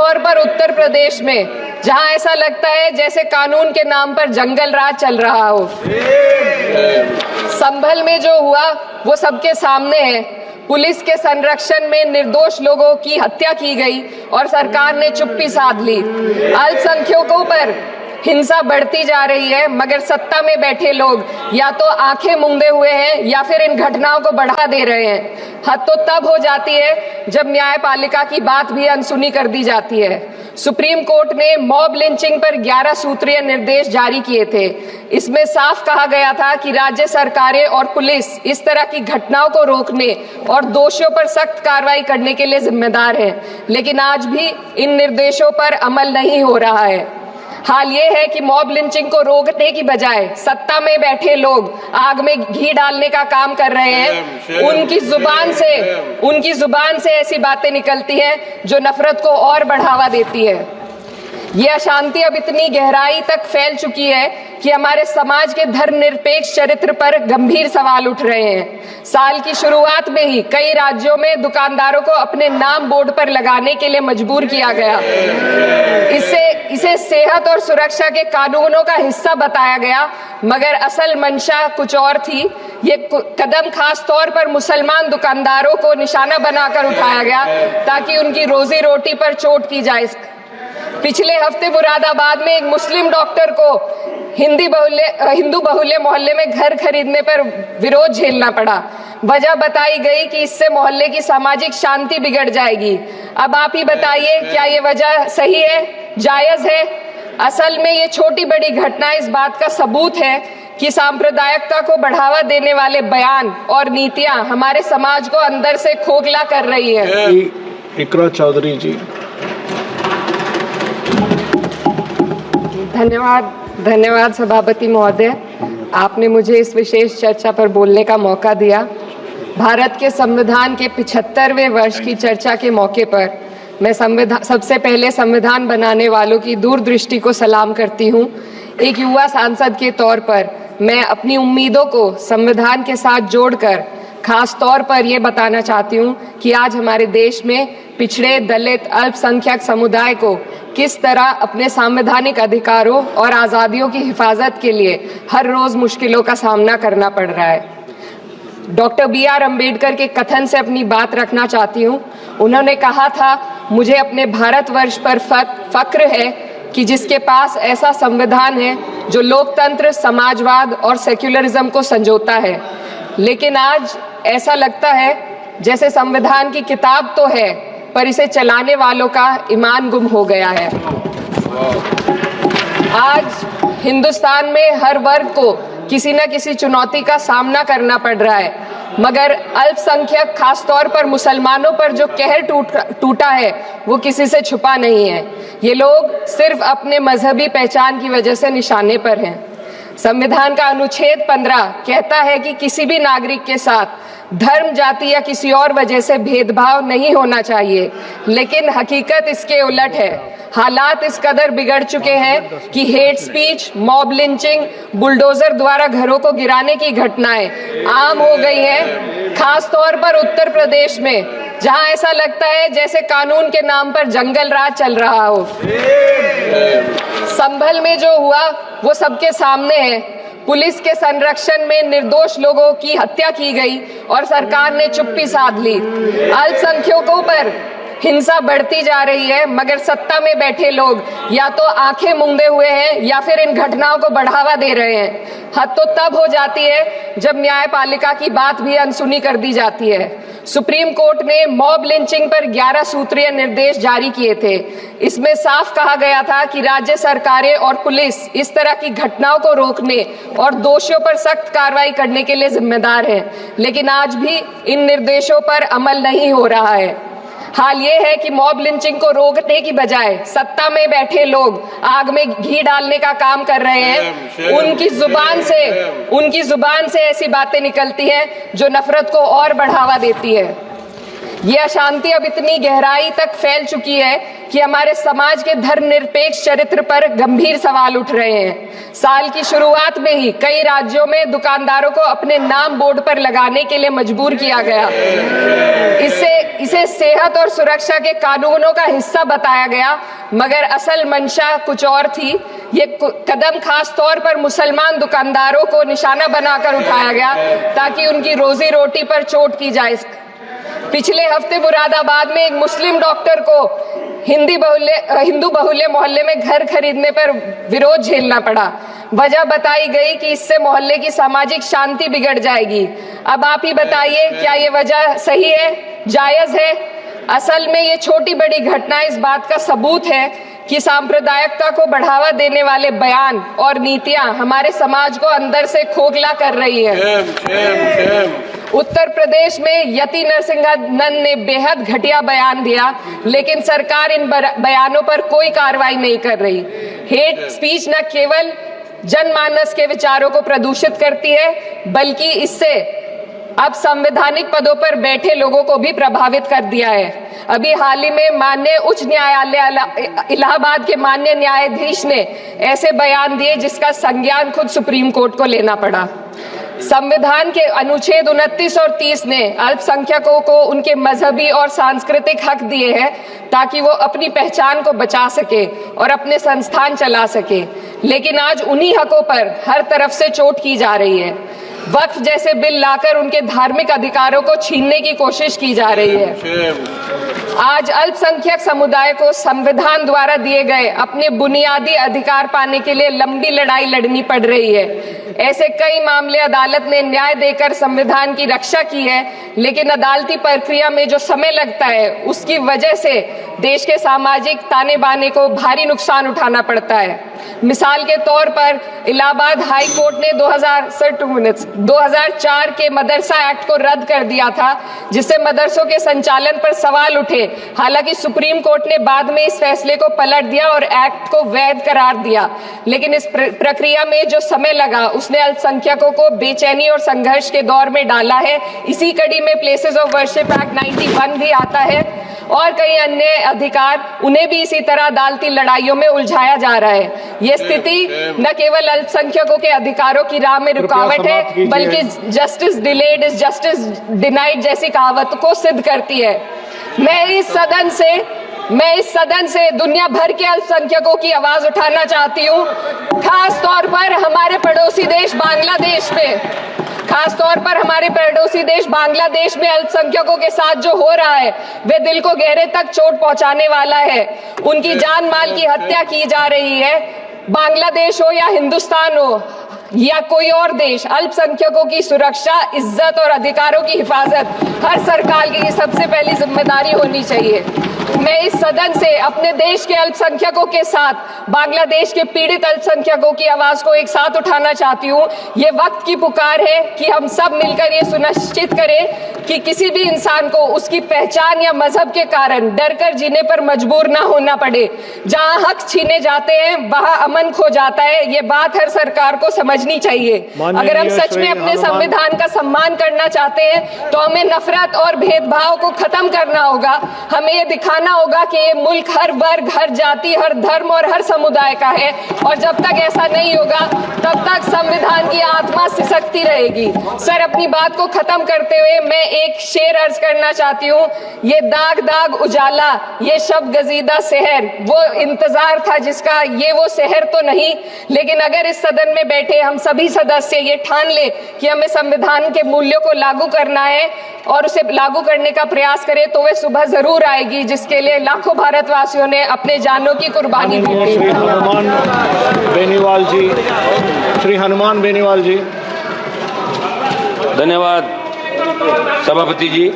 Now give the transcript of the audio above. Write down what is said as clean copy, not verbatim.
तौर पर उत्तर प्रदेश में, जहां ऐसा लगता है जैसे कानून के नाम पर जंगल राज चल रहा हो। संभल में जो हुआ वो सबके सामने है। पुलिस के संरक्षण में निर्दोष लोगों की हत्या की गई और सरकार ने चुप्पी साध ली। अल्पसंख्यकों पर हिंसा बढ़ती जा रही है, मगर सत्ता में बैठे लोग या तो आंखें मूंदे हुए हैं या फिर इन घटनाओं को बढ़ा दे रहे हैं। हद तो तब हो जाती है जब न्यायपालिका की बात भी अनसुनी कर दी जाती है। सुप्रीम कोर्ट ने मॉब लिंचिंग पर 11 सूत्रीय निर्देश जारी किए थे। इसमें साफ कहा गया था कि राज्य सरकारें और पुलिस इस तरह की घटनाओं को रोकने और दोषियों पर सख्त कार्रवाई करने के लिए जिम्मेदार है, लेकिन आज भी इन निर्देशों पर अमल नहीं हो रहा है। हाल ये है कि मॉब लिंचिंग को रोकने की बजाय सत्ता में बैठे लोग आग में घी डालने का काम कर रहे हैं। उनकी जुबान से ऐसी बातें निकलती हैं जो नफरत को और बढ़ावा देती है। ये अशांति अब इतनी गहराई तक फैल चुकी है कि हमारे समाज के धर्मनिरपेक्ष चरित्र पर गंभीर सवाल उठ रहे हैं। साल की शुरुआत में ही कई राज्यों में दुकानदारों को अपने नाम बोर्ड पर लगाने के लिए मजबूर किया गया। इसे सेहत और सुरक्षा के कानूनों का हिस्सा बताया गया, मगर असल मंशा कुछ और थी। ये कदम खास तौर पर मुसलमान दुकानदारों को निशाना बनाकर उठाया गया ताकि उनकी रोजी रोटी पर चोट की जाए। पिछले हफ्ते मुरादाबाद में एक मुस्लिम डॉक्टर को हिंदू बहुल्य मोहल्ले में घर खरीदने पर विरोध झेलना पड़ा। वजह बताई गई कि इससे मोहल्ले की सामाजिक शांति बिगड़ जाएगी। अब आप ही बताइए, क्या ये वजह सही है, जायज है? असल में ये छोटी बड़ी घटना इस बात का सबूत है कि सांप्रदायिकता को बढ़ावा देने वाले बयान और नीतियां हमारे समाज को अंदर से खोखला कर रही है। इकरा चौधरी जी। धन्यवाद सभापति महोदय, आपने मुझे इस विशेष चर्चा पर बोलने का मौका दिया। भारत के संविधान के 75वें वर्ष की चर्चा के मौके पर मैं सबसे पहले संविधान बनाने वालों की दूरदृष्टि को सलाम करती हूँ। एक युवा सांसद के तौर पर मैं अपनी उम्मीदों को संविधान के साथ जोड़कर खास तौर पर ये बताना चाहती हूँ कि आज हमारे देश में पिछड़े, दलित, अल्पसंख्यक समुदाय को किस तरह अपने संवैधानिक अधिकारों और आज़ादियों की हिफाजत के लिए हर रोज़ मुश्किलों का सामना करना पड़ रहा है। Doctor B.R. अम्बेडकर के कथन से अपनी बात रखना चाहती हूँ। उन्होंने कहा था, मुझे अपने भारतवर्ष पर फक्र है कि जिसके पास ऐसा संविधान है जो लोकतंत्र, समाजवाद और सेक्युलरिज्म को संजोता है। लेकिन आज ऐसा लगता है जैसे संविधान की किताब तो है, पर इसे चलाने वालों का ईमान गुम हो गया है। आज हिंदुस्तान में हर वर्ग को किसी न किसी चुनौती का सामना करना पड़ रहा है, मगर अल्पसंख्यक खास तौर पर मुसलमानों पर जो कहर टूटा है वो किसी से छुपा नहीं है। ये लोग सिर्फ अपने मजहबी पहचान की वजह से निशाने पर हैं। संविधान का अनुच्छेद 15 कहता है कि किसी भी नागरिक के साथ धर्म, जाति या किसी और वजह से भेदभाव नहीं होना चाहिए, लेकिन हकीकत इसके उलट है। हालात इस कदर बिगड़ चुके हैं कि hate speech, mob lynching, bulldozer द्वारा घरों को गिराने की घटनाएं आम हो गई हैं, खास तौर पर उत्तर प्रदेश में, जहां ऐसा लगता है जैसे कानून के नाम पर जंगल राज चल रहा हो। संभल में जो हुआ वो सबके सामने है। पुलिस के संरक्षण में निर्दोष लोगों की हत्या की गई और सरकार ने चुप्पी साध ली। अल्पसंख्यकों पर हिंसा बढ़ती जा रही है, मगर सत्ता में बैठे लोग या तो आंखें मूंदे हुए हैं या फिर इन घटनाओं को बढ़ावा दे रहे हैं। हद तो तब हो जाती है जब न्यायपालिका की बात भी अनसुनी कर दी जाती है। सुप्रीम कोर्ट ने मॉब लिंचिंग पर 11 सूत्रीय निर्देश जारी किए थे। इसमें साफ कहा गया था कि राज्य सरकारें और पुलिस इस तरह की घटनाओं को रोकने और दोषियों पर सख्त कार्रवाई करने के लिए जिम्मेदार हैं, लेकिन आज भी इन निर्देशों पर अमल नहीं हो रहा है। हाल ये है कि मॉब लिंचिंग को रोकने की बजाय सत्ता में बैठे लोग आग में घी डालने का काम कर रहे हैं। उनकी जुबान से ऐसी बातें निकलती हैं जो नफरत को और बढ़ावा देती है। ये अशांति अब इतनी गहराई तक फैल चुकी है कि हमारे समाज के धर्मनिरपेक्ष चरित्र पर गंभीर सवाल उठ रहे हैं। साल की शुरुआत में ही कई राज्यों में दुकानदारों को अपने नाम बोर्ड पर लगाने के लिए मजबूर किया गया। इसे सेहत और सुरक्षा के कानूनों का हिस्सा बताया गया, मगर असल मंशा कुछ और थी। ये कदम खास तौर पर मुसलमान दुकानदारों को निशाना बनाकर उठाया गया ताकि उनकी रोजी रोटी पर चोट की जाए। पिछले हफ्ते मुरादाबाद में एक मुस्लिम डॉक्टर को हिंदू बहुल्य मोहल्ले में घर खरीदने पर विरोध झेलना पड़ा। वजह बताई गई कि इससे मोहल्ले की सामाजिक शांति बिगड़ जाएगी। अब आप ही बताइए, क्या ये वजह सही है, जायज है? असल में ये छोटी बड़ी घटनाएं इस बात का सबूत है कि सांप्रदायिकता को बढ़ावा देने वाले बयान और नीतियां हमारे समाज को अंदर से खोखला कर रही है। उत्तर प्रदेश में यति नरसिंहानंद ने बेहद घटिया बयान दिया, लेकिन सरकार इन बयानों पर कोई कार्रवाई नहीं कर रही। हेट स्पीच न केवल जनमानस के विचारों को प्रदूषित करती है, बल्कि इससे अब संवैधानिक पदों पर बैठे लोगों को भी प्रभावित कर दिया है। अभी हाल ही में माननीय उच्च न्यायालय इलाहाबाद के माननीय न्यायाधीश ने ऐसे बयान दिए जिसका संज्ञान खुद सुप्रीम कोर्ट को लेना पड़ा। संविधान के अनुच्छेद 29 और 30 ने अल्पसंख्यकों को उनके मजहबी और सांस्कृतिक हक दिए हैं ताकि वो अपनी पहचान को बचा सके और अपने संस्थान चला सके, लेकिन आज उन्हीं हकों पर हर तरफ से चोट की जा रही है। वक्फ जैसे बिल लाकर उनके धार्मिक अधिकारों को छीनने की कोशिश की जा रही है। आज अल्पसंख्यक समुदाय को संविधान द्वारा दिए गए अपने बुनियादी अधिकार पाने के लिए लंबी लड़ाई लड़नी पड़ रही है। ऐसे कई मामले अदालत ने न्याय देकर संविधान की रक्षा की है, लेकिन अदालती प्रक्रिया में जो समय लगता है उसकी वजह से देश के सामाजिक ताने बाने को भारी नुकसान उठाना पड़ता है। मिसाल के तौर पर इलाहाबाद हाई कोर्ट ने 2004 के मदरसा एक्ट को रद्द कर दिया था, जिससे मदरसों के संचालन पर सवाल उठे। हालांकि सुप्रीम कोर्ट ने बाद में इस फैसले को पलट दिया और एक्ट को वैध करार दिया, लेकिन इस प्रक्रिया में जो समय लगा उसने अल्पसंख्यकों को बेचैनी और संघर्ष के दौर में डाला है। इसी कड़ी में प्लेसेस ऑफ वर्शिप एक्ट 91 भी आता है और कई अन्य अधिकार, उन्हें भी इसी तरह अदालती लड़ाइयों में उलझाया जा रहा है। ये स्थिति न केवल अल्पसंख्यकों के अधिकारों की राह में रुकावट है, बल्कि justice delayed is justice denied जैसी कहावत को सिद्ध करती है। मैं इस सदन से दुनिया भर के अल्पसंख्यकों की आवाज उठाना चाहती हूँ, खास तौर पर हमारे पड़ोसी देश बांग्लादेश में अल्पसंख्यकों के साथ जो हो रहा है वे दिल को गहरे तक चोट पहुंचाने वाला है। उनकी जान माल की हत्या की जा रही है। बांग्लादेश हो या हिंदुस्तान हो या कोई और देश, अल्पसंख्यकों की सुरक्षा, इज्जत और अधिकारों की हिफाजत हर सरकार की सबसे पहली जिम्मेदारी होनी चाहिए। मैं इस सदन से अपने देश के अल्पसंख्यकों के साथ बांग्लादेश के पीड़ित अल्पसंख्यकों की आवाज को एक साथ उठाना चाहती हूँ। ये वक्त की पुकार है कि हम सब मिलकर ये सुनिश्चित करें कि किसी भी इंसान को उसकी पहचान या मजहब के कारण डरकर जीने पर मजबूर ना होना पड़े। जहाँ हक छीने जाते हैं वहाँ अमन खो जाता है। ये बात हर सरकार को समझनी चाहिए। अगर हम सच में अपने संविधान का सम्मान करना चाहते हैं तो हमें नफरत और भेदभाव को खत्म करना होगा। हमें ये दिखाना होगा कि ये मुल्क हर वर्ग, हर जाति, हर धर्म और हर समुदाय का है, और जब तक ऐसा नहीं होगा तब तक संविधान की आत्मा सिसकती रहेगी। सर, अपनी बात को खत्म करते हुए मैं एक शेर अर्ज करना चाहती हूँ। ये दाग दाग उजाला, ये शब गजीदा शहर, वो इंतजार था जिसका, ये वो शहर तो नहीं। लेकिन अगर इस सदन में बैठे हम सभी सदस्य ये ठान ले कि हमें संविधान के मूल्यों को लागू करना है और उसे लागू करने का प्रयास करें, तो वह सुबह जरूर आएगी जिसके लिए लाखों भारतवासियों ने अपने जानों की कुर्बानी दी थी। श्री हनुमान बेनीवाल जी। धन्यवाद सभापति जी।